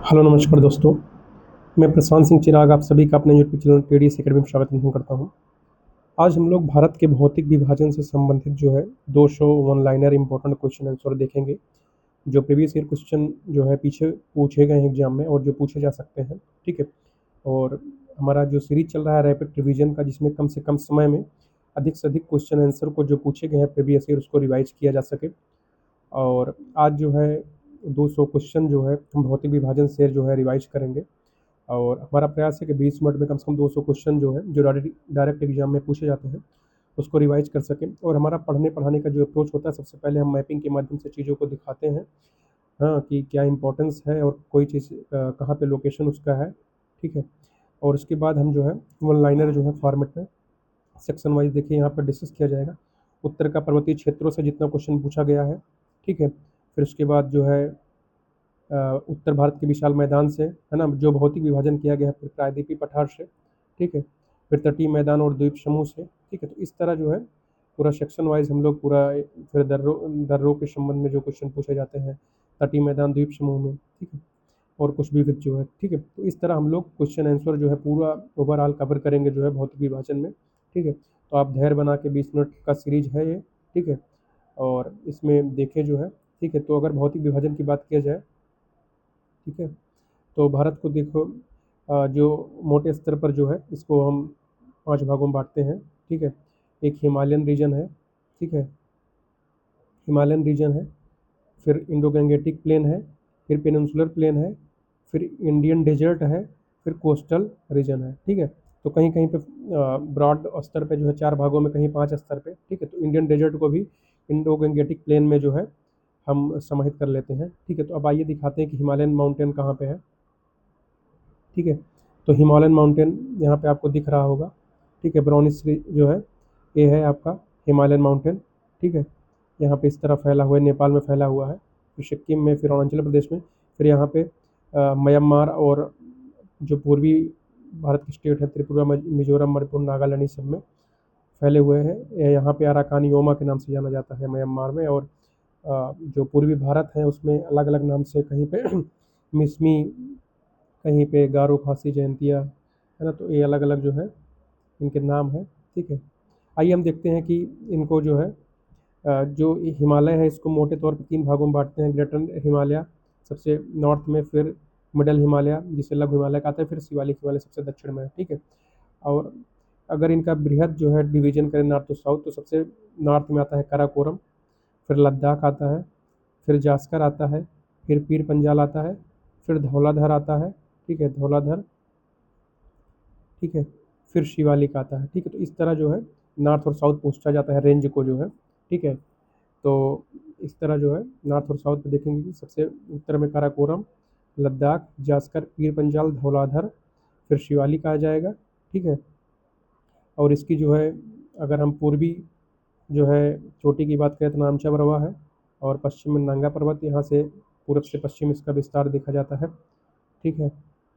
Hello नमस्कार दोस्तों। मैं प्रशांत सिंह चिराग आप सभी का अपने यूट्यूब चैनल टीडीएस एकेडमी में स्वागत करता हूं। आज हम लोग भारत के भौतिक विभाजन से संबंधित जो है 200 one liner important question answer देखेंगे, जो प्रीवियस ईयर क्वेश्चन जो है पीछे पूछे गए हैं एग्जाम में और जो पूछे जा सकते हैं। ठीक है। और हमारा जो सीरीज चल रहा है रैपिड रिवीजन का, जिसमें कम से कम समय में अधिक से अधिक क्वेश्चन आंसर को जो पूछे गए हैं प्रीवियस ईयर उसको रिवाइज किया जा सके। और आज जो है 200 क्वेश्चन जो है हम भौतिक विभाजन से जो है रिवाइज करेंगे। और हमारा प्रयास है कि 20 मिनट में कम से कम 200 क्वेश्चन जो है जो डायरेक्ट एग्जाम में पूछे जाते हैं उसको रिवाइज कर सकें। और हमारा पढ़ने पढ़ाने का जो अप्रोच होता है, सबसे पहले हम मैपिंग के माध्यम से चीज़ों को दिखाते हैं, हाँ, कि क्या इंपॉर्टेंस है और कोई चीज़ कहाँ पे लोकेशन उसका है। ठीक है। और उसके बाद हम जो है वन लाइनर जो है फॉर्मेट में सेक्शन वाइज देखिए यहाँ पर डिस्कस किया जाएगा। उत्तर का पर्वतीय क्षेत्रों से जितना क्वेश्चन पूछा गया है, ठीक है। फिर उसके बाद जो है उत्तर भारत के विशाल मैदान से, है ना, जो भौतिक विभाजन किया गया है, फिर प्रायद्वीपीय पठार से, ठीक है। फिर तटीय मैदान और द्वीप समूह से, ठीक है। तो इस तरह जो है पूरा सेक्शन वाइज हम लोग पूरा फिर दर्रों के संबंध में जो क्वेश्चन पूछे जाते हैं तटीय मैदान द्वीप समूह में, ठीक है। और कुछ विविध जो है, ठीक है। तो इस तरह हम लोग क्वेश्चन आंसर जो है पूरा ओवरऑल कवर करेंगे जो है भौतिक विभाजन में, ठीक है। तो आप धैर्य बना के 20 मिनट का सीरीज है ये, ठीक है। और इसमें देखें जो है, ठीक है। तो अगर भौतिक विभाजन की बात किया जाए, ठीक है, तो भारत को देखो, जो मोटे स्तर पर जो है इसको हम 5 भागों में बांटते हैं, ठीक है। एक हिमालयन रीजन है, ठीक है, हिमालयन रीजन है। फिर इंडो गंगेटिक प्लेन है, फिर पेनिनसुलर प्लेन है, फिर इंडियन डेजर्ट है, फिर कोस्टल रीजन है, ठीक है। तो कहीं कहीं पे ब्रॉड स्तर पे जो है 4 भागों में, कहीं 5 स्तर पे, ठीक है। तो इंडियन डेजर्ट को भी इंडो गंगेटिक प्लेन में जो है हम समाहित कर लेते हैं, ठीक है। तो अब आइए दिखाते हैं कि हिमालयन माउंटेन कहाँ पे है, ठीक है। तो हिमालयन माउंटेन यहाँ पे आपको दिख रहा होगा, ठीक है। ब्राउनिश जो है ये है आपका हिमालयन माउंटेन, ठीक है। यहाँ पे इस तरह फैला हुआ है, नेपाल में फैला हुआ है, फिर सिक्किम में, फिर अरुणाचल प्रदेश में, फिर यहाँ पे म्यांमार और जो पूर्वी भारत की स्टेट है त्रिपुरा, मिजोरम, मणिपुर, नागालैंड, इस सब में फैले हुए हैं। यहाँ पे अराकान योमा के नाम से जाना जाता है म्यांमार में। और जो पूर्वी भारत है उसमें अलग अलग नाम से, कहीं पे मिसमी, कहीं पे गारो, खासी, जयंतिया, है ना। तो ये अलग अलग जो है इनके नाम है, ठीक है। आइए हम देखते हैं कि इनको जो है जो हिमालय है इसको मोटे तौर पे 3 भागों में बांटते हैं। ग्रेटर हिमालय सबसे नॉर्थ में, फिर मिडल हिमालय जिसे लघु हिमालय कहते हैं, फिर शिवालिक हिमालय सबसे दक्षिण में है, ठीक है। और अगर इनका बृहद जो है डिवीजन करें नॉर्थ टू साउथ, तो सबसे नॉर्थ में आता है काराकोरम, फिर लद्दाख आता है, फिर जास्कर आता है, फिर पीर पंजाल आता है, फिर धौलाधर आता है, ठीक है, धौलाधर, ठीक है। फिर शिवालिक आता है, ठीक है। तो इस तरह जो है नॉर्थ और साउथ पूछा जाता है रेंज को जो है, ठीक है। तो इस तरह जो है नॉर्थ और साउथ में देखेंगे कि सबसे उत्तर में काराकोरम, लद्दाख, जास्कर, पीर पंजाल, धौलाधर, फिर शिवालिक आ जाएगा, ठीक है। और इसकी जो है अगर हम पूर्वी जो है चोटी की बात करें तो नामचा बरवा है, और पश्चिम में नंगा पर्वत, यहाँ से पूरब से पश्चिम इसका विस्तार देखा जाता है, ठीक है।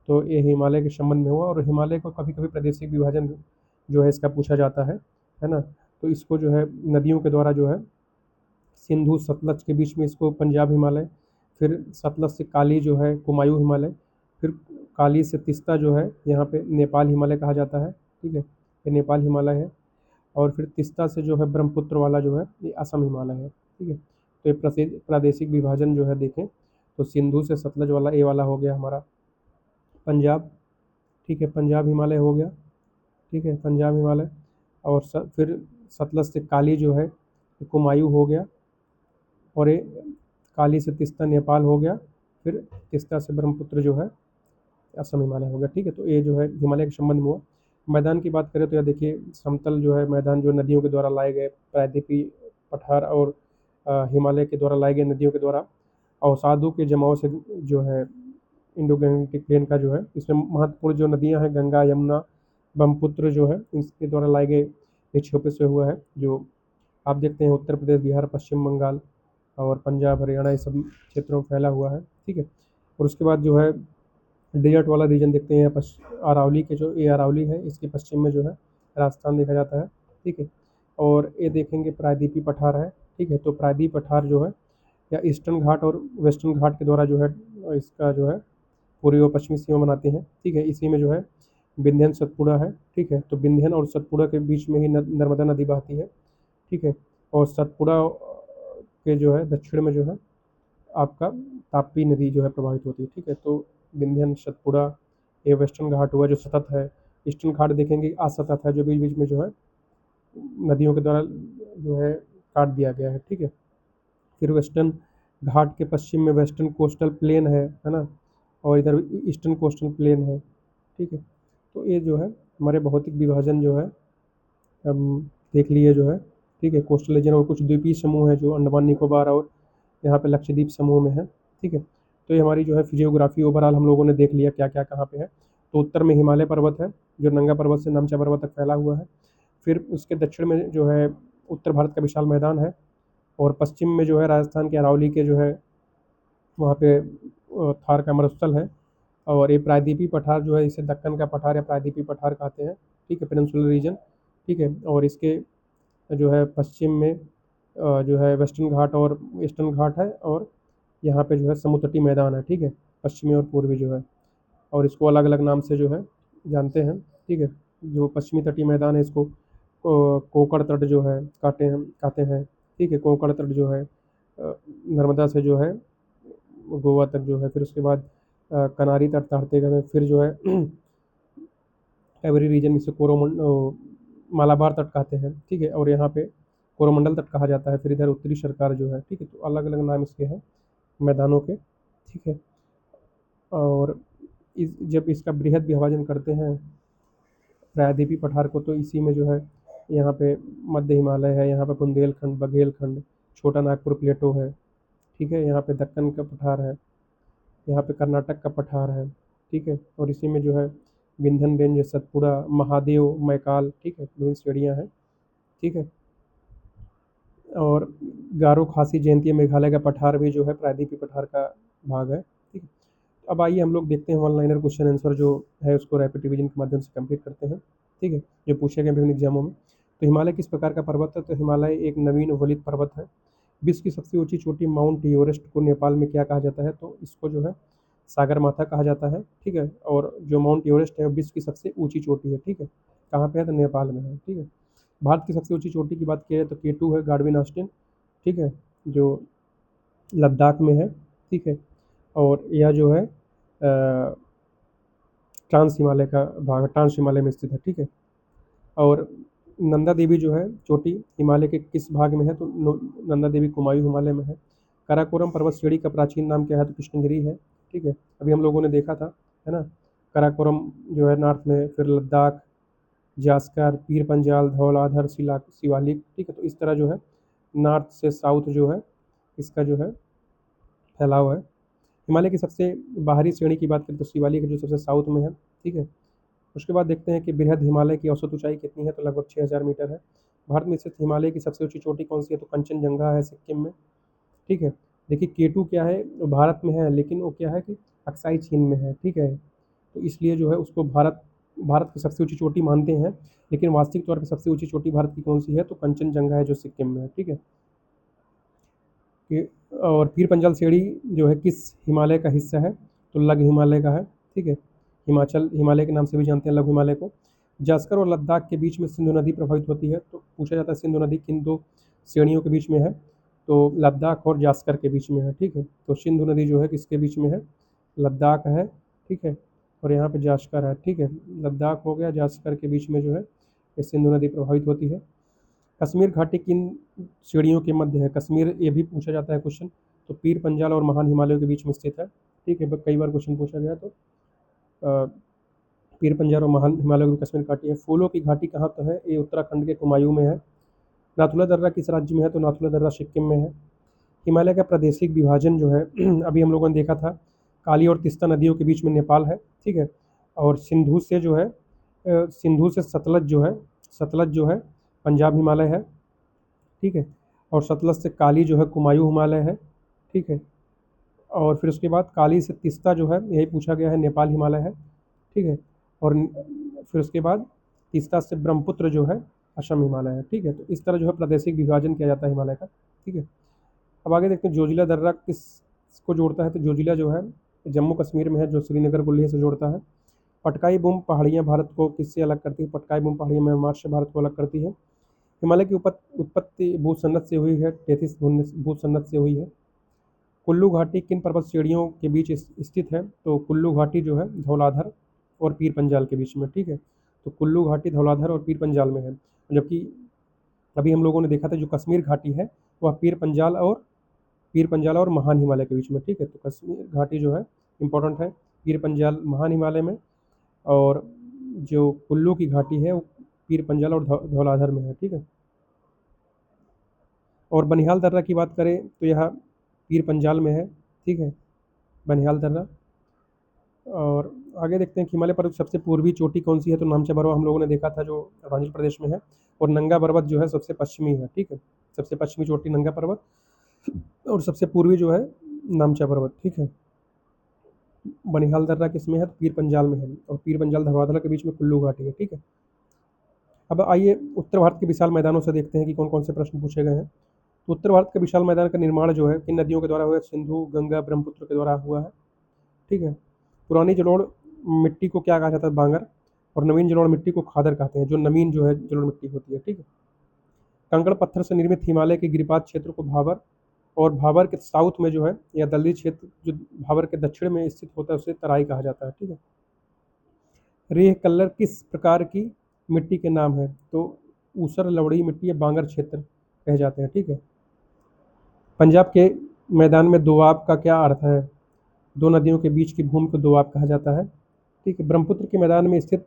तो ये हिमालय के संबंध में हुआ। और हिमालय को कभी कभी प्रादेशिक विभाजन जो है इसका पूछा जाता है ना। तो इसको जो है नदियों के द्वारा जो है सिंधु सतलज के बीच में इसको पंजाब हिमालय, फिर सतलज से काली जो है कुमायूं हिमालय, फिर काली से तिस्ता जो है यहाँ पे नेपाल हिमालय कहा जाता है, ठीक है, ये नेपाल हिमालय है। और फिर तिस्ता से जो है ब्रह्मपुत्र वाला जो है ये असम हिमालय है, ठीक है। तो ये प्रादेशिक विभाजन जो है देखें तो सिंधु से सतलज वाला ये वाला हो गया हमारा पंजाब, ठीक है, पंजाब हिमालय हो गया, ठीक है, पंजाब हिमालय। और फिर सतलज से काली जो है कुमायूं हो गया, और ये काली से तिस्ता नेपाल हो गया, फिर तिस्ता से ब्रह्मपुत्र जो है असम हिमालय हो गया, ठीक है। तो ये जो है हिमालय के संबंध में हुआ। मैदान की बात करें तो यह देखिए समतल जो है मैदान जो नदियों के द्वारा लाए गए प्रायद्वीपीय पठार और हिमालय के द्वारा लाए गए नदियों के द्वारा अवसादों के जमाव से जो है इंडो गैंजेटिक प्लेन का जो है इसमें महत्वपूर्ण जो नदियां हैं गंगा, यमुना, ब्रह्मपुत्र जो है इसके द्वारा लाए गए निक्षेपों से हुआ है, जो आप देखते हैं उत्तर प्रदेश, बिहार, पश्चिम बंगाल और पंजाब, हरियाणा, ये सब क्षेत्रों में फैला हुआ है, ठीक है। और उसके बाद जो है डेजर्ट वाला रीजन देखते हैं, अरावली के जो ये अरावली है इसके पश्चिम में जो है राजस्थान देखा जाता है, ठीक है। और ये देखेंगे प्रायद्वीपीय पठार है, ठीक है। तो प्रायद्वीपीय पठार जो है या ईस्टर्न घाट और वेस्टर्न घाट के द्वारा जो है इसका जो है पूर्वी और पश्चिमी सीमा बनाते हैं, ठीक है। इसी में जो है विंध्यन सतपुड़ा है, ठीक है। तो विंध्यन और सतपुड़ा के बीच में ही नर्मदा नदी बहती है, ठीक है। और सतपुड़ा के जो है दक्षिण में जो है आपका ताप्ती नदी जो है प्रवाहित होती है, ठीक है। तो विंध्यन, सतपुड़ा, ये वेस्टर्न घाट हुआ जो सतत है। ईस्टर्न घाट देखेंगे असतत है, जो बीच बीच में जो है नदियों के द्वारा जो है काट दिया गया है, ठीक है। फिर वेस्टर्न घाट के पश्चिम में वेस्टर्न कोस्टल प्लेन है ना, और इधर ईस्टर्न कोस्टल प्लेन है, ठीक है। तो ये जो है हमारे भौतिक विभाजन जो है हम देख लिए जो है, ठीक है। कोस्टल रीजन और कुछ द्वीपीय समूह है जो अंडमान निकोबार और यहाँ पे लक्षद्वीप समूह में है, ठीक है। तो ये हमारी जो है फिजियोग्राफी ओवरऑल हम लोगों ने देख लिया क्या क्या कहाँ पे है। तो उत्तर में हिमालय पर्वत है जो नंगा पर्वत से नामचा पर्वत तक फैला हुआ है। फिर उसके दक्षिण में जो है उत्तर भारत का विशाल मैदान है, और पश्चिम में जो है राजस्थान के अरावली के जो है वहाँ पे थार का मरुस्थल है। और ये प्रायद्वीपीय पठार जो है इसे दक्कन का पठार या प्रायद्वीपीय पठार कहते हैं, ठीक है, पेनिनसुलर रीजन, ठीक है। और इसके जो है पश्चिम में जो है वेस्टर्न घाट और ईस्टर्न घाट है, और यहाँ पे जो है समुद्र तटीय मैदान है, ठीक है, पश्चिमी और पूर्वी जो है। और इसको अलग अलग नाम से जो है जानते हैं, ठीक है। जो पश्चिमी तटीय मैदान है इसको कोंकण तट जो है कहते हैं, ठीक है। कोंकण तट जो है नर्मदा से जो है गोवा तक जो है। फिर उसके बाद कनारी तट तटते गए, फिर जो है एवरी रीजन इसे मालाबार तट कहते हैं, ठीक है। और यहाँ पे कोरोमंडल तट कहा जाता है। फिर इधर उत्तरी सरकार जो है, ठीक है। तो अलग अलग नाम इसके हैं मैदानों के, ठीक है। और जब इसका बृहद विभाजन करते हैं प्रायद्वीपीय पठार को, तो इसी में जो है यहाँ पे मध्य हिमालय है, यहाँ पे बुंदेलखंड, बघेलखंड, छोटा नागपुर प्लेटो है, ठीक है। यहाँ पे दक्कन का पठार है, यहाँ पे कर्नाटक का पठार है, ठीक है। और इसी में जो है विंध्यन रेंज, सतपुड़ा, महादेव, मैकाल, ठीक है, विभिन्न श्रेणियाँ हैं, ठीक है। और गारो खासी जयंती मेघालय का पठार भी जो है प्रायद्वीपीय पठार का भाग है, ठीक है। अब आइए हम लोग देखते हैं वन लाइनर क्वेश्चन आंसर जो है उसको रैपिड रिवीजन के माध्यम से कंप्लीट करते हैं, ठीक है, जो पूछे गए विभिन्न एग्जामों में। तो हिमालय किस प्रकार का पर्वत है? तो हिमालय एक नवीन वलित पर्वत है। विश्व की सबसे ऊंची चोटी माउंट एवरेस्ट को नेपाल में क्या कहा जाता है? तो इसको जो है सागरमाथा कहा जाता है, ठीक है। और जो माउंट एवरेस्ट है वो विश्व की सबसे ऊंची चोटी है, ठीक है। कहाँ पे है? तो नेपाल में है, ठीक है। भारत की सबसे ऊंची चोटी की बात की जाए तो K2 है, गार्डविन ऑस्टिन, ठीक है, जो लद्दाख में है, ठीक है। और यह जो है ट्रांस हिमालय का भाग, ट्रांस हिमालय में स्थित है, ठीक है। और नंदा देवी जो है चोटी हिमालय के किस भाग में है? तो नंदा देवी कुमायूं हिमालय में है। काराकोरम पर्वत श्रेणी का प्राचीन नाम क्या है? तो कृष्णगिरी है, ठीक है। अभी हम लोगों ने देखा था, है ना। काराकोरम जो है नॉर्थ में, फिर लद्दाख, जास्कर, पीर पंजाल, धौलाधर, शिवालिक, ठीक है। तो इस तरह जो है नॉर्थ से साउथ जो है इसका जो है फैलाव है। हिमालय की सबसे बाहरी श्रेणी की बात करें तो शिवालिक है जो सबसे साउथ में है, ठीक है। उसके बाद देखते हैं कि बृहद हिमालय की औसत ऊंचाई कितनी है? तो लगभग 6000 मीटर है। भारत में स्थित हिमालय की सबसे ऊंची चोटी कौन सी है? तो कंचनजंगा है, सिक्किम में, ठीक है। देखिए K2 क्या है, वो भारत में है, लेकिन वो क्या है कि अक्साई चीन में है, ठीक है। तो इसलिए जो है उसको भारत भारत की सबसे ऊंची चोटी मानते हैं, लेकिन वास्तविक तौर पर सबसे ऊंची चोटी भारत की कौन सी है? तो कंचनजंगा है जो सिक्किम में है, ठीक है। और पीर पंजाल श्रेणी जो है किस हिमालय का हिस्सा है? तो लघु हिमालय का है, ठीक है। हिमाचल हिमालय के नाम से भी जानते हैं लघु हिमालय को। जास्कर और लद्दाख के बीच में सिंधु नदी प्रवाहित होती है। तो पूछा जाता है सिंधु नदी किन दो श्रेणियों के बीच में है? तो लद्दाख और जास्कर के बीच में है, ठीक है। तो सिंधु नदी जो है किसके बीच में है? लद्दाख है, ठीक है। और यहाँ पे जास्कर है, ठीक है। लद्दाख हो गया, जास्कर के बीच में जो है ये सिंधु नदी प्रवाहित होती है। कश्मीर घाटी किन श्रेणियों के मध्य है? कश्मीर ये भी पूछा जाता है क्वेश्चन। तो पीर पंजाल और महान हिमालयों के बीच में स्थित है, ठीक है। कई बार क्वेश्चन पूछा गया। तो पीर पंजाल और महान हिमालयों की कश्मीर घाटी है। फूलों की घाटी कहाँ पर है? ये उत्तराखंड के कुमायूं में है। नाथुला दर्रा किस राज्य में है? तो नाथुला दर्रा सिक्किम में है। हिमालय का प्रादेशिक विभाजन जो है अभी हम लोगों ने देखा था, काली और तीस्ता नदियों के बीच में नेपाल है, ठीक है। और सिंधु से जो है सिंधु से सतलज जो है पंजाब हिमालय है, ठीक है। और सतलज से काली जो है कुमायूं हिमालय है, ठीक है। और फिर उसके बाद काली से तीस्ता जो है यही पूछा गया है नेपाल हिमालय है, ठीक है। और फिर उसके बाद तीस्ता से ब्रह्मपुत्र जो है असम हिमालय है, ठीक है। तो इस तरह जो है प्रादेशिक विभाजन किया जाता है हिमालय का, ठीक है। अब आगे देखते हैं जोजिला दर्रा किस को जोड़ता है? तो जोजिला जो है जम्मू कश्मीर में है, जो श्रीनगर को लेह से जोड़ता है। पटकाई बूम पहाड़ियाँ भारत को किससे अलग करती है? पटकाई बूम पहाड़ियाँ म्यांमार से भारत को अलग करती है। हिमालय की उत्पत्ति भूसन्नत से हुई है, टेथिस भूसन्नत से हुई है। कुल्लू घाटी किन पर्वत श्रेणियों के बीच स्थित है? तो कुल्लू घाटी जो है धौलाधर और पीर पंजाल के बीच में, ठीक है। तो कुल्लू घाटी धौलाधर और पीर पंजाल में है, जबकि अभी हम लोगों ने देखा था जो कश्मीर घाटी है वह पीर पंजाल और महान हिमालय के बीच में, ठीक है। तो कश्मीर घाटी जो है इम्पोर्टेंट है, पीर पंजाल महान हिमालय में, और जो कुल्लू की घाटी है वो पीर पंजाल और धौलाधर में है, ठीक है। और बनिहाल दर्रा की बात करें तो यह पीर पंजाल में है, ठीक है, बनिहाल दर्रा। और आगे देखते हैं कि हिमालय पर्वत सबसे पूर्वी चोटी कौन सी है? तो नामचा पर्वत हम लोगों ने देखा था जो अरुणाचल प्रदेश में है। और नंगा पर्वत जो है सबसे पश्चिमी है, ठीक है, सबसे पश्चिमी चोटी नंगा पर्वत, और सबसे पूर्वी जो है नामचा पर्वत, ठीक है। बनिहाल दर्रा किसमें है? तो पीर पंजाल में है, और पीर पंजाल धरवाधरा के बीच में कुल्लू घाटी है, ठीक है। अब आइए उत्तर भारत के विशाल मैदानों से देखते हैं कि कौन कौन से प्रश्न पूछे गए हैं। तो उत्तर भारत के विशाल मैदान का निर्माण जो है किन नदियों के द्वारा हुआ है? सिंधु, गंगा, ब्रह्मपुत्र के द्वारा हुआ है, ठीक है। पुरानी जलोढ़ मिट्टी को क्या कहा जाता है? बांगर। और नवीन जलोढ़ मिट्टी को खादर कहते हैं, जो नवीन जो है जलोढ़ मिट्टी होती है, ठीक है। कंकड़ पत्थर से निर्मित हिमालय के गिरिपात क्षेत्र को भाबर, और भाबर के साउथ में जो है या दलदली क्षेत्र जो भाबर के दक्षिण में स्थित होता है उसे तराई कहा जाता है, ठीक है। रेह कल्लर किस प्रकार की मिट्टी के नाम है? तो ऊसर, लवड़ी मिट्टी या बांगर क्षेत्र कहे जाते हैं, ठीक है। पंजाब के मैदान में दोआब का क्या अर्थ है? दो नदियों के बीच की भूमि को दोआब कहा जाता है, ठीक है। ब्रह्मपुत्र के मैदान में स्थित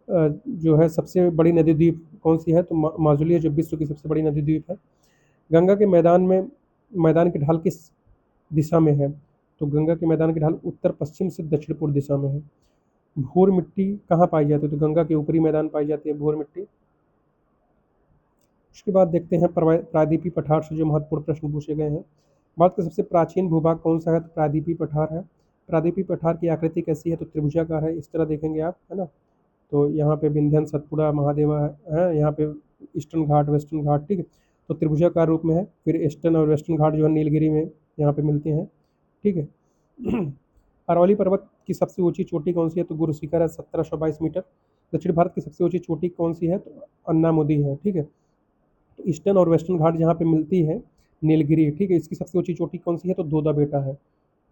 जो है सबसे बड़ी नदी द्वीप कौन सी है? तो माजुली है, जो विश्व की सबसे बड़ी नदी द्वीप है। गंगा के मैदान की ढाल किस दिशा में है? तो गंगा के मैदान की ढाल उत्तर पश्चिम से दक्षिण पूर्व दिशा में है। भूर मिट्टी कहाँ पाई जाती है? तो गंगा के ऊपरी मैदान पाई जाती है भूर मिट्टी। उसके बाद देखते हैं प्रायद्वीपीय पठार से जो महत्वपूर्ण प्रश्न पूछे गए हैं। भारत का सबसे प्राचीन भूभाग कौन सा है? तो प्रायद्वीपीय पठार है। प्रायद्वीपीय पठार की आकृति कैसी है? तो त्रिभुजाकार है, इस तरह देखेंगे आप, है ना। तो यहाँ पे विंध्यन, सतपुड़ा, महादेवा है, यहाँ पे ईस्टर्न घाट, वेस्टर्न घाट, ठीक है। तो त्रिभुजाकार रूप में है। फिर ईस्टर्न और वेस्टर्न घाट जो है नीलगिरी में यहाँ पे मिलते हैं, ठीक है। अरवली पर्वत की सबसे ऊंची चोटी कौन सी है? तो गुरु शिखर है, 1722 मीटर। दक्षिण भारत की सबसे ऊंची चोटी कौन सी है? तो अन्नामुदी है, ठीक है। तो ईस्टर्न और वेस्टर्न घाट जहाँ पे मिलती है नीलगिरी, ठीक है, इसकी सबसे ऊंची चोटी कौन सी है? तो दोदा बेटा है,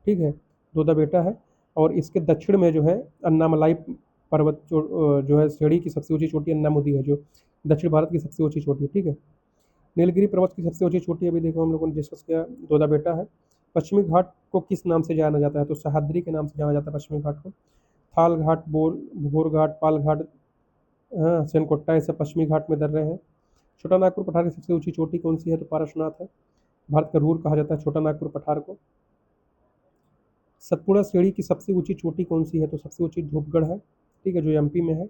ठीक है, दोदा बेटा है। और इसके दक्षिण में जो है अन्नामलाई पर्वत जो है श्रेणी की सबसे ऊंची चोटी अन्नामुदी है, जो दक्षिण भारत की सबसे ऊंची चोटी है, ठीक है। नीलगिरी पर्वत की सबसे ऊंची चोटी अभी देखो हम लोगों ने डिस्कस किया, दोदा बेटा है। पश्चिमी घाट को किस नाम से जाना जाता है? तो सह्याद्री के नाम से जाना जाता है पश्चिमी घाट को। थाल घाट, भोर घाट, पाल घाट, हाँ, सेनकोट्टा, ये सब पश्चिमी घाट में दर रहे हैं। छोटा नागपुर पठार की सबसे ऊंची चोटी कौन सी है? तो पारसनाथ है। भारत का रूर कहा जाता है छोटा नागपुर पठार को। सतपुड़ा श्रेणी की सबसे ऊंची चोटी कौन सी है? तो सबसे ऊंची धूपगढ़ है, ठीक है, जो एमपी में है।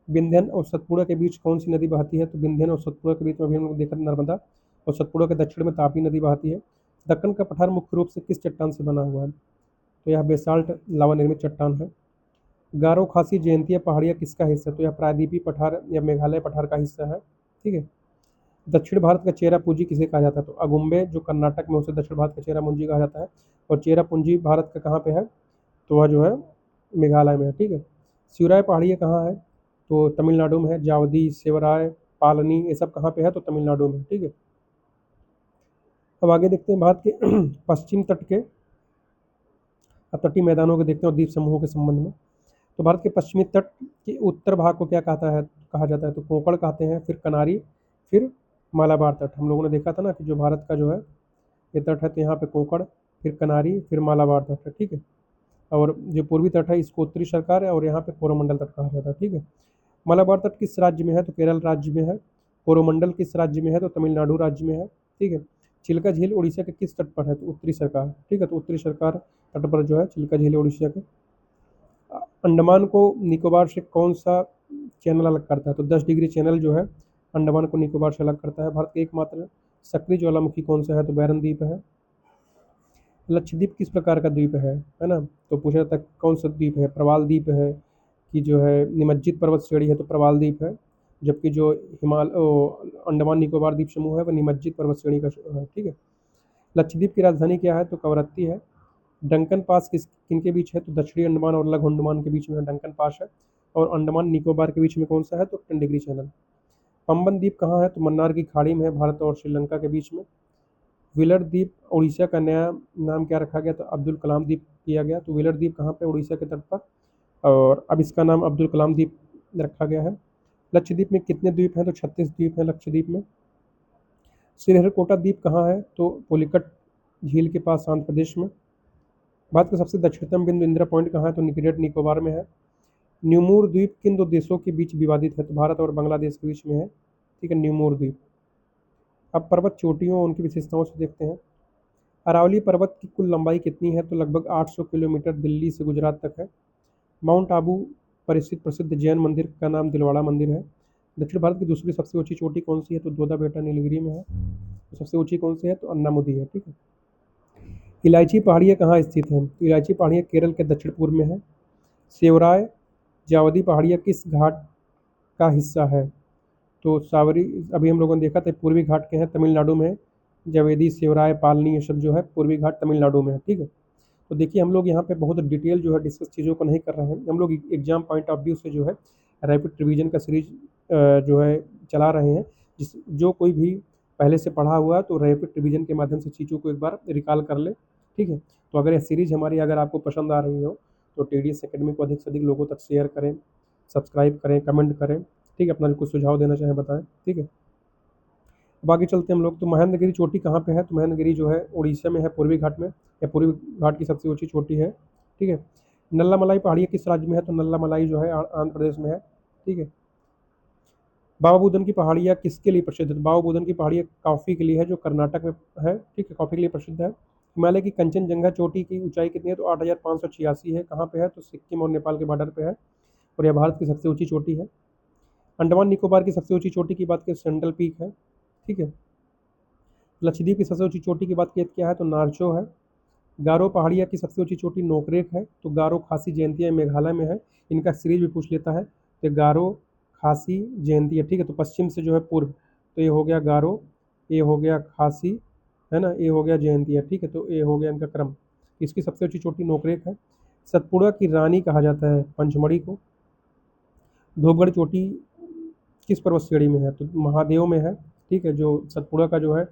विंध्यन और सतपुड़ा के बीच कौन सी नदी बहती है? तो विंध्यन और सतपुड़ा के बीच में अभी हम लोग देखा नर्मदा, और सतपुड़ा के दक्षिण में तापी नदी बहती है। दक्कन का पठार मुख्य रूप से किस चट्टान से बना हुआ है? तो यह बेसाल्ट लावा निर्मित चट्टान है। गारो खासी जयंतिया पहाड़ियाँ किसका हिस्सा है? तो यह प्रायद्वीपीय पठार या मेघालय पठार का हिस्सा है, ठीक है। दक्षिण भारत का चेरापूंजी किसे कहा जाता है? तो अगुम्बे, जो कर्नाटक में, उसे दक्षिण भारत का चेरापूंजी कहा जाता है। और चेरापूंजी भारत का कहाँ पे है? तो वह जो है मेघालय में है, ठीक है। शिवराय पहाड़ियाँ कहाँ है? तो तमिलनाडु में है। जावदी, सेवराय, पालनी, ये सब कहाँ पे है? तो तमिलनाडु में, ठीक है। अब आगे देखते हैं भारत के पश्चिम तट के, अब तटीय मैदानों को देखते हैं और द्वीप समूहों के संबंध में। तो भारत के पश्चिमी तट के उत्तर भाग को क्या कहा जाता है? तो कोंकण कहते हैं, फिर कनारी, फिर मालाबार तट। हम लोगों ने देखा था ना कि जो भारत का जो है ये तट है, तो यहाँ पे कोंकण, फिर कनारी, फिर मालाबार तट है, ठीक है। और जो पूर्वी तट है इसको उत्तरी सरकार है, और यहाँ पे कोरोमंडल तट कहा जाता है, ठीक है। मालाबार तट किस राज्य में है? तो केरल राज्य में है। कोरोमंडल किस राज्य में है? तो तमिलनाडु राज्य में है, ठीक है। चिल्का झील उड़ीसा के किस तट पर है? तो उत्तरी सरकार, ठीक है। तो उत्तरी सरकार तट पर जो है चिल्का झील उड़ीसा के। अंडमान को निकोबार से कौन सा चैनल अलग करता है? तो 10 डिग्री चैनल जो है अंडमान को निकोबार से अलग करता है। भारत का एकमात्र सक्रिय ज्वालामुखी कौन सा है? तो बैरन द्वीप है। लक्षद्वीप किस प्रकार का द्वीप है ना। तो पूछा जाता है कौन सा द्वीप है? प्रवाल द्वीप है कि जो है निमज्जित पर्वत श्रेणी है? तो प्रवाल द्वीप है। जबकि जो अंडमान निकोबार द्वीप समूह है वह निमज्जित पर्वत श्रेणी का है, ठीक है। लक्षद्वीप की राजधानी क्या है? तो कवरत्ती है। डंकन पास किनके बीच है? तो दक्षिणी अंडमान और लघु अंडमान के बीच में डंकन पास है। और अंडमान निकोबार के बीच में कौन सा है? तो 10 डिग्री चैनल। पंबन द्वीप कहाँ है? तो मन्नार की खाड़ी में है, भारत और श्रीलंका के बीच में। व्हीलर द्वीप उड़ीसा का नया नाम क्या रखा गया? तो अब्दुल कलाम द्वीप किया गया। तो व्हीलर द्वीप कहाँ पे? उड़ीसा के तट पर, और अब इसका नाम अब्दुल कलाम द्वीप रखा गया है। लक्षद्वीप में कितने द्वीप हैं? तो 36 द्वीप हैं लक्षद्वीप में। श्रीहरिकोटा द्वीप कहाँ है? तो पुलिकट झील के पास, आंध्र प्रदेश में। भारत का सबसे दक्षिणतम बिंदु इंदिरा पॉइंट कहाँ है? तो ग्रेट निकोबार में है। न्यूमूर द्वीप किन दो देशों के बीच विवादित है? तो भारत और बांग्लादेश के बीच में है। ठीक है, न्यूमूर द्वीप। अब पर्वत चोटियों और उनकी विशेषताओं से देखते हैं। अरावली पर्वत की कुल लंबाई कितनी है? तो लगभग 800 किलोमीटर, दिल्ली से गुजरात तक है। माउंट आबू पर स्थित प्रसिद्ध जैन मंदिर का नाम दिलवाड़ा मंदिर है। दक्षिण भारत की दूसरी सबसे ऊंची चोटी कौन सी है? तो दोदा बेटा नीलगिरी में है। तो सबसे ऊंची कौन सी है? तो अन्नामुदी है। ठीक है। इलायची पहाड़ियाँ कहाँ स्थित हैं? तो इलायची पहाड़ियाँ केरल के दक्षिण पूर्व में है। सेवराय जावदी पहाड़ियाँ किस घाट का हिस्सा है? तो सावरी, अभी हम लोगों ने देखा था पूर्वी घाट के हैं, तमिलनाडु में है। जवेदी, सेवराय, पालनी, ये सब जो है पूर्वी घाट तमिलनाडु में है। ठीक है। तो देखिए हम लोग यहाँ पे बहुत डिटेल जो है डिस्कस चीज़ों को नहीं कर रहे हैं, हम लोग एग्जाम पॉइंट ऑफ व्यू से जो है रैपिड रिवीजन का सीरीज जो है चला रहे हैं। जो कोई भी पहले से पढ़ा हुआ है तो रैपिड रिवीजन के माध्यम से चीज़ों को एक बार रिकॉल कर ले। ठीक है। तो अगर यह सीरीज हमारी अगर आपको पसंद आ रही हो तो TDS एकेडमी को अधिक से अधिक लोगों तक शेयर करें, सब्सक्राइब करें, कमेंट करें। ठीक है, अपना कुछ सुझाव देना चाहें बताएं। ठीक है। अब आगे चलते हैं हम लोग। तो महेंद्रगिरी चोटी कहाँ पे है? तो महेंद्रगिरी जो है उड़ीसा में है, पूर्वी घाट में, या पूर्वी घाट की सबसे ऊंची चोटी है। ठीक है। नल्ला मलाई पहाड़ियाँ किस राज्य में है? तो नल्ला मलाई जो है आंध्र प्रदेश में है। ठीक है। बाबा बुदन की पहाड़ियाँ किसके लिए प्रसिद्ध है? बाबा बुदन की पहाड़ियाँ कॉफ़ी के लिए है, जो कर्नाटक में है। ठीक है, कॉफ़ी के लिए प्रसिद्ध है। हिमालय की कंचनजंगा चोटी की ऊंचाई कितनी है? तो 8,586 है। कहाँ पे है? तो सिक्किम और नेपाल के बॉर्डर पे है, और यह भारत की सबसे ऊंची चोटी है। अंडमान निकोबार की सबसे ऊंची चोटी की बात करें, सेंट्रल पीक है। ठीक है। लक्षद्वीप की सबसे ऊंची चोटी की बात की क्या है? तो नारचो है। गारो पहाड़िया की सबसे ऊंची चोटी नोकरेक है। तो गारो खासी जयंतिया मेघालय में है। इनका सीरीज भी पूछ लेता है। तो गारो खासी जयंतिया। ठीक है। तो पश्चिम से जो है पूर्व, तो ये हो गया गारो, ये हो गया खासी, है ना, ये हो गया जयंतिया। ठीक है। तो ये हो गया इनका क्रम। इसकी सबसे ऊंची चोटी नोकरेक है। सतपुड़ा की रानी कहा जाता है पंचमढ़ी को। धूपगढ़ चोटी किस पर्वत श्रेणी में है? तो महादेव में है। ठीक है, जो सतपुड़ा का जो है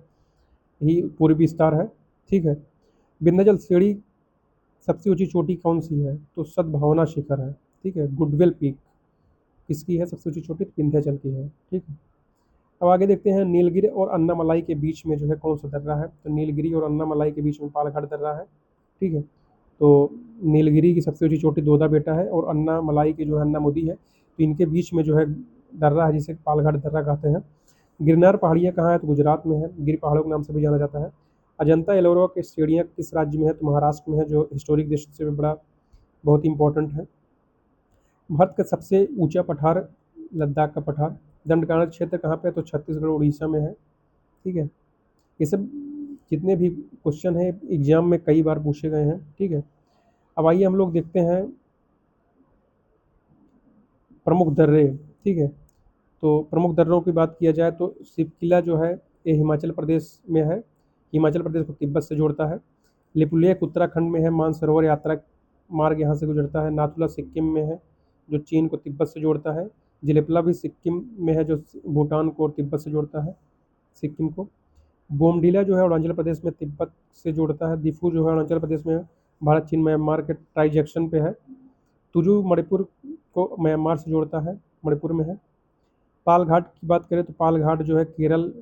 ही पूर्वी विस्तार है। ठीक है। विंध्याचल श्रेणी सबसे ऊंची चोटी कौन सी है? तो सद्भावना शिखर है। ठीक है। गुडविल पीक किसकी है सबसे ऊंची चोटी? तो विंध्याचल की है। ठीक है। अब आगे देखते हैं, नीलगिरी और अन्नामलाई के बीच में जो है कौन सा दर्रा है? तो नीलगिरी और अन्नामलाई के बीच में पालघाट दर्रा है। ठीक है। तो नीलगिरी की सबसे ऊंची चोटी दोदा बेटा है, और अन्नामलाई की जो है अन्नामुदी है। तो इनके बीच में जो है दर्रा है, जिसे पालघाट दर्रा कहते हैं। गिरनार पहाड़ियाँ कहाँ है? तो गुजरात में है, गिर पहाड़ों के नाम से भी जाना जाता है। अजंता एलोरा की सीढ़ियाँ किस राज्य में है? तो महाराष्ट्र में है, जो हिस्टोरिक दृष्टि से भी बड़ा बहुत इंपॉर्टेंट है। भारत का सबसे ऊंचा पठार लद्दाख का पठार। दंडकारण्य क्षेत्र कहाँ पे है? तो छत्तीसगढ़ उड़ीसा में है। ठीक है। ये सब जितने भी क्वेश्चन हैं एग्जाम में कई बार पूछे गए हैं। ठीक है। अब आइए हम लोग देखते हैं प्रमुख दर्रे। ठीक है। तो प्रमुख दर्रों की बात किया जाए तो शिवकिला जो है ये हिमाचल प्रदेश में है, हिमाचल प्रदेश को तिब्बत से जोड़ता है। लिपुलेख उत्तराखंड में है, मानसरोवर यात्रा मार्ग यहाँ से गुजरता है। नाथुला सिक्किम में है, जो चीन को तिब्बत से जोड़ता है। जिलेपला भी सिक्किम में है, जो भूटान को और तिब्बत से जोड़ता है, सिक्किम को। बोमडीला जो है अरुणाचल प्रदेश में तिब्बत से जोड़ता है। दिफू जो है अरुणाचल प्रदेश में भारत चीन म्यांमार के ट्राइजेक्शन पे है। तुजू मणिपुर को म्यांमार से जोड़ता है, मणिपुर में है। पाल घाट की बात करें तो पाल घाट जो है केरल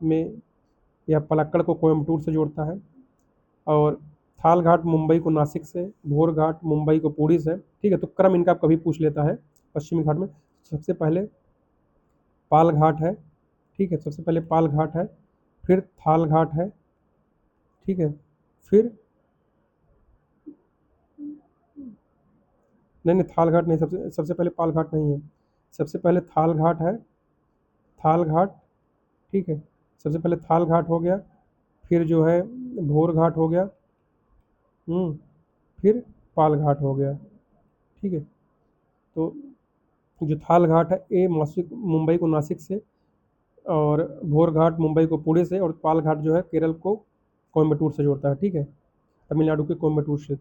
में, या पलक्कड़ को कोयम्बटूर से जोड़ता है। और थाल घाट मुंबई को नासिक से, भोर घाट मुंबई को पुरी से। ठीक है। तो क्रम इनका कभी पूछ लेता है पश्चिमी घाट में। सबसे पहले पाल घाट है। ठीक है, सबसे पहले पाल घाट है, फिर थाल घाट है। ठीक है। फिर नहीं नहीं, थाल घाट नहीं, सबसे सबसे पहले पाल घाट नहीं है, सबसे पहले थाल घाट है। थाल घाट। ठीक है। सबसे पहले थाल घाट हो गया, फिर जो है भोर घाट हो गया। फिर पाल घाट हो गया। ठीक है। तो जो थाल घाट है ये नासिक मुंबई को नासिक से, और भोर घाट मुंबई को पुणे से, और पाल घाट जो है केरल को कोयम्बटूर से जोड़ता है। ठीक है। तमिलनाडु के कोयम्बटूर से।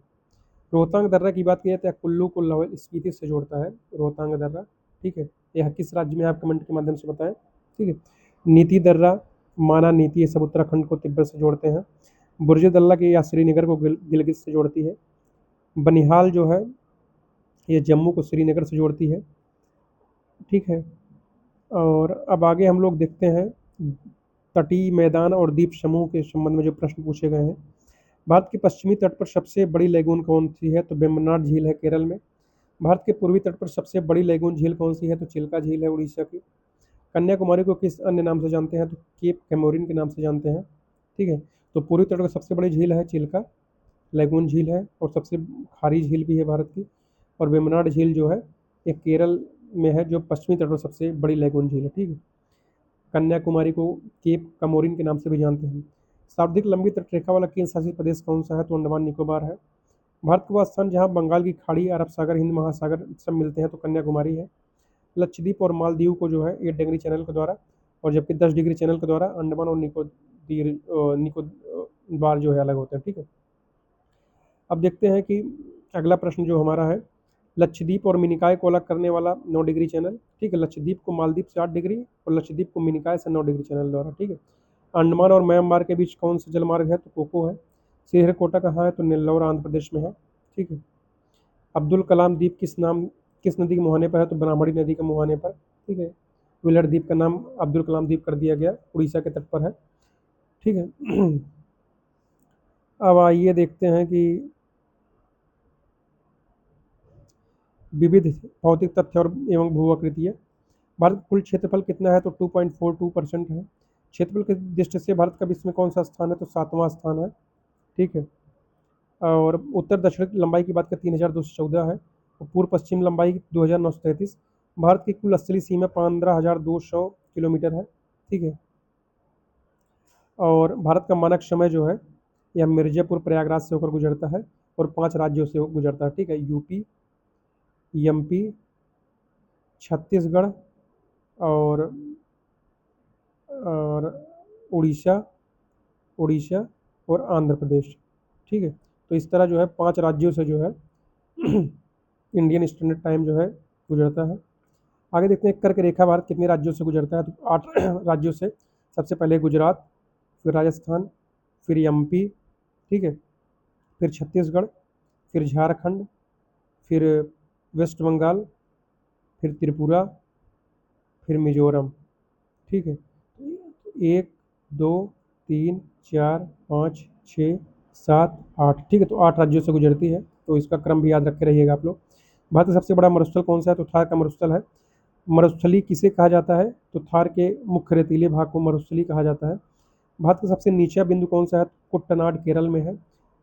रोहतांग दर्रा की बात की जाए तो कुल्लू को लाहौल स्पीति से जोड़ता है रोहतांग दर्रा, ठीक है। यह किस राज्य में, आप कमेंट के माध्यम से बताएं, ठीक है। नीति दर्रा, माना नीति, ये सब उत्तराखंड को तिब्बत से जोड़ते हैं। बुर्ज दल्ला की या श्रीनगर को गिलगित से जोड़ती है। बनिहाल जो है ये जम्मू को श्रीनगर से जोड़ती है, ठीक है। और अब आगे हम लोग देखते हैं तटीय मैदान और द्वीप समूह के संबंध में जो प्रश्न पूछे गए हैं। भारत के पश्चिमी तट पर सबसे बड़ी लेगून कौन सी है, तो वेम्बनाड झील है केरल में। भारत के पूर्वी तट पर सबसे बड़ी लेगून झील कौन सी है, तो चिल्का झील है उड़ीसा की। कन्याकुमारी को किस अन्य नाम से जानते हैं, तो केप कैमोरिन के नाम से जानते हैं, ठीक है। तो पूर्वी तट पर सबसे बड़ी झील है चिल्का लेगून झील है, और सबसे खारी झील भी है भारत की। और वेम्बनाड झील जो है ये केरल में है, जो पश्चिमी तट पर सबसे बड़ी लेगून झील है, ठीक है। कन्याकुमारी को केप कमोरिन के नाम से भी जानते हैं। सर्वाधिक लंबी तटरेखा वाला केंद्र शासित प्रदेश कौन सा है, तो अंडमान निकोबार है। भारत का वह स्थान जहाँ बंगाल की खाड़ी, अरब सागर, हिंद महासागर सब मिलते हैं, तो कन्याकुमारी है। लक्षद्वीप और मालदीव को जो है 8 डिग्री चैनल के द्वारा, और जबकि 10 डिग्री चैनल के द्वारा अंडमान और निकोबार जो है अलग होते हैं, ठीक है। अब देखते हैं कि अगला प्रश्न जो हमारा है, लक्षद्वीप और मिनिकॉय को अलग करने वाला 9 डिग्री चैनल, ठीक है। लक्षद्वीप को मालदीव से 8 डिग्री और लक्षद्वीप को मिनिकॉय से 9 डिग्री चैनल द्वारा, ठीक है। अंडमान और म्यांमार के बीच कौन सा जलमार्ग है, तो कोको है। श्रीहरिकोटा कहाँ है, तो नेल्लौर आंध्र प्रदेश में है, ठीक है। अब्दुल कलाम द्वीप किस नदी के मुहाने पर है, तो ब्राह्मणी नदी के मुहाने पर, ठीक है। व्हीलर द्वीप का नाम अब्दुल कलाम द्वीप कर दिया गया, उड़ीसा के तट पर है, ठीक है। अब आइए देखते हैं कि विविध भौतिक तथ्य और एवं भू-आकृति है। भारत का कुल क्षेत्रफल कितना है, तो 2.42% है। क्षेत्रफल की दृष्टि से भारत का विश्व में कौन सा स्थान है, तो 7वां स्थान है, ठीक है। और उत्तर दक्षिण लंबाई की बात करें 3214 है, और पूर्व पश्चिम लंबाई 2933। भारत की कुल स्थलीय सीमा 15200 किलोमीटर है, ठीक है। और भारत का मानक समय जो है यह मिर्जापुर प्रयागराज से होकर गुजरता है, और 5 राज्यों से गुजरता है, ठीक है। यूपी, एमपी, छत्तीसगढ़ और और उड़ीसा उड़ीसा और आंध्र प्रदेश, ठीक है। तो इस तरह जो है 5 राज्यों से जो है इंडियन स्टैंडर्ड टाइम जो है गुजरता है। आगे देखते हैं कर्क रेखा भारत कितने राज्यों से गुजरता है, तो 8 राज्यों से। सबसे पहले गुजरात, फिर राजस्थान, फिर एमपी, ठीक है, फिर छत्तीसगढ़, फिर झारखंड, फिर वेस्ट बंगाल, फिर त्रिपुरा, फिर मिजोरम, ठीक है। 1 2 3 4 5 6 7 8, ठीक है। तो 8 राज्यों से गुजरती है, तो इसका क्रम भी याद रखे रहिएगा आप लोग। भारत का सबसे बड़ा मरुस्थल कौन सा है, तो थार का मरुस्थल है। मरुस्थली किसे कहा जाता है, तो थार के मुख्य रेतीले भाग को मरुस्थली कहा जाता है। भारत का सबसे नीचा बिंदु कौन सा है, कुट्टनाड केरल में है।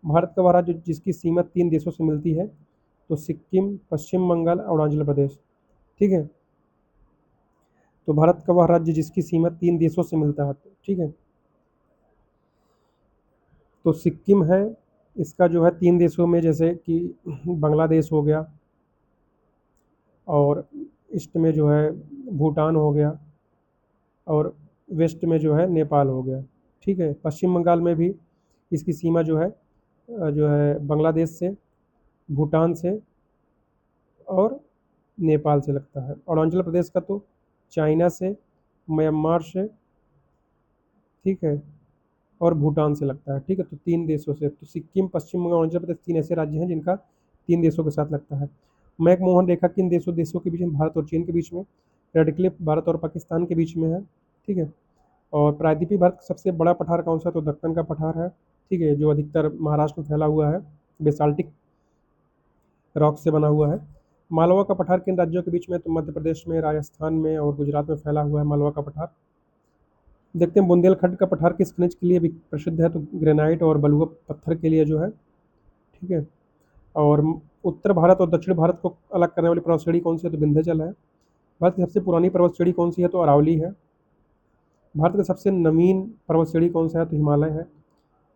भारत का वह राज्य जिसकी सीमा 3 देशों से मिलती है, तो सिक्किम, पश्चिम बंगाल, अरुणाचल प्रदेश, ठीक है। तो भारत का वह राज्य जिसकी सीमा 3 देशों से मिलता है, ठीक है। तो सिक्किम है, इसका जो है 3 देशों में, जैसे कि बांग्लादेश हो गया, और ईस्ट में जो है भूटान हो गया, और वेस्ट में जो है नेपाल हो गया, ठीक है। पश्चिम बंगाल में भी इसकी सीमा जो है बांग्लादेश से, भूटान से और नेपाल से लगता है। अरुणाचल प्रदेश का तो चाइना से, म्यांमार से, ठीक है, और भूटान से लगता है, ठीक है। तो 3 देशों से, तो सिक्किम, पश्चिम बंगाल, अरुणाचल प्रदेश 3 ऐसे राज्य हैं जिनका 3 देशों के साथ लगता है। मैकमोहन रेखा किन देशों देशों के बीच में, भारत और चीन के बीच में। रेड क्लिफ भारत और पाकिस्तान के बीच में है, ठीक है। और प्रायद्वीपीय भारत का सबसे बड़ा पठार कौन सा, तो दक्कन का पठार है, ठीक है, जो अधिकतर महाराष्ट्र में फैला हुआ है, बेसाल्टिक रॉक से बना हुआ है। मालवा का पठार किन राज्यों के बीच में, तो मध्य प्रदेश में, राजस्थान में और गुजरात में फैला हुआ है मालवा का पठार। देखते हैं बुंदेलखंड का पठार किस खनिज के लिए प्रसिद्ध है, तो ग्रेनाइट और बलुआ पत्थर के लिए जो है, ठीक है। और उत्तर भारत और दक्षिण भारत को अलग करने वाली पर्वत श्रेणी कौन सी है, तो विंध्याचल है। भारत की सबसे पुरानी पर्वत श्रेणी कौन सी है, तो अरावली है। भारत का सबसे नवीन पर्वत श्रेणी कौन सा है, तो हिमालय है।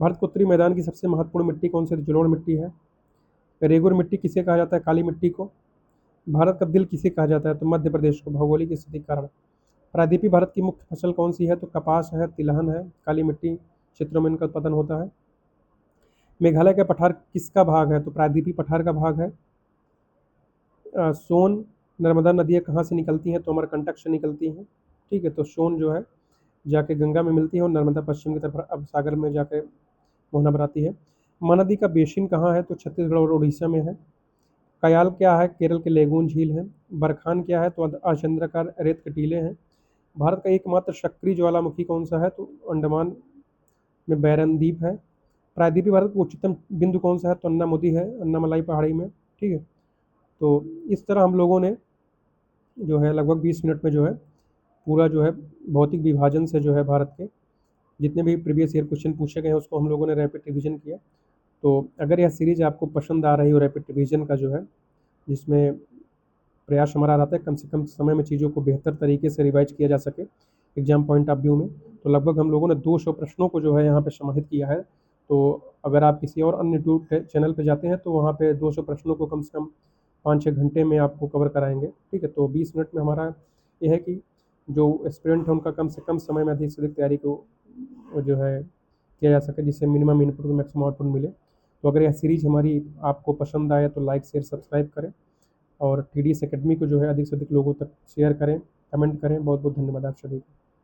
भारत के उत्तरी मैदान की सबसे महत्वपूर्ण मिट्टी कौन सी है, तो जलोढ़ मिट्टी है। रेगुर मिट्टी किसे कहा जाता है, काली मिट्टी को। भारत का दिल किसे कहा जाता है, तो मध्य प्रदेश को, भौगोलिक स्थिति के कारण। प्रायद्वीपीय भारत की मुख्य फसल कौन सी है, तो कपास है, तिलहन है, काली मिट्टी क्षेत्रों में इनका उत्पादन होता है। मेघालय का पठार किसका भाग है? तो प्रायद्वीपीय पठार का भाग है। सोन नर्मदा नदियाँ कहाँ से निकलती हैं? तो अमरकंटक से निकलती हैं। ठीक है, तो सोन जो है जाके गंगा में मिलती है और नर्मदा पश्चिम की तरफ अब सागर में जाके मोहना बनाती है। महानदी का बेसिन कहाँ है? तो छत्तीसगढ़ और उड़ीसा में है। कयाल क्या है? केरल के लेगून झील है। बरखान क्या है? तो अचंद्राकार रेत कटीले हैं। भारत का एकमात्र सक्रिय ज्वालामुखी कौन सा है? तो अंडमान में बैरन द्वीप है। प्रायद्वीपीय भारत का उच्चतम बिंदु कौन सा है? तो अन्नामुदी है, अन्नामलाई पहाड़ी में। ठीक है, तो इस तरह हम लोगों ने जो है लगभग 20 मिनट में जो है पूरा जो है भौतिक विभाजन से जो है भारत के जितने भी प्रीवियस ईयर क्वेश्चन पूछे गए हैं उसको हम लोगों ने रैपिड रिवीजन किया। तो अगर यह सीरीज आपको पसंद आ रही हो रैपिड रिवीजन का जो है, जिसमें प्रयास हमारा रहता है कम से कम समय में चीज़ों को बेहतर तरीके से रिवाइज किया जा सके एग्जाम पॉइंट ऑफ व्यू में, तो लगभग हम लोगों ने 200 प्रश्नों को जो है यहाँ पे समाहित किया है। तो अगर आप किसी और अन्य यूट्यूब चैनल पे जाते हैं तो वहाँ पे 200 प्रश्नों को कम से कम 5-6 घंटे में आपको कवर कराएंगे। ठीक है, तो 20 मिनट में हमारा ये है कि जो एस्पिरेंट है उनका कम से कम समय में अधिक से अधिक तैयारी को जो है किया जा सके, जिससे मिनिमम इनपुट में मैक्सिमम आउटपुट मिले। तो अगर यह सीरीज हमारी आपको पसंद आए तो लाइक शेयर सब्सक्राइब करें और TDS एकेडमी को जो है अधिक से अधिक लोगों तक शेयर करें, कमेंट करें। बहुत बहुत धन्यवाद आप सभी को।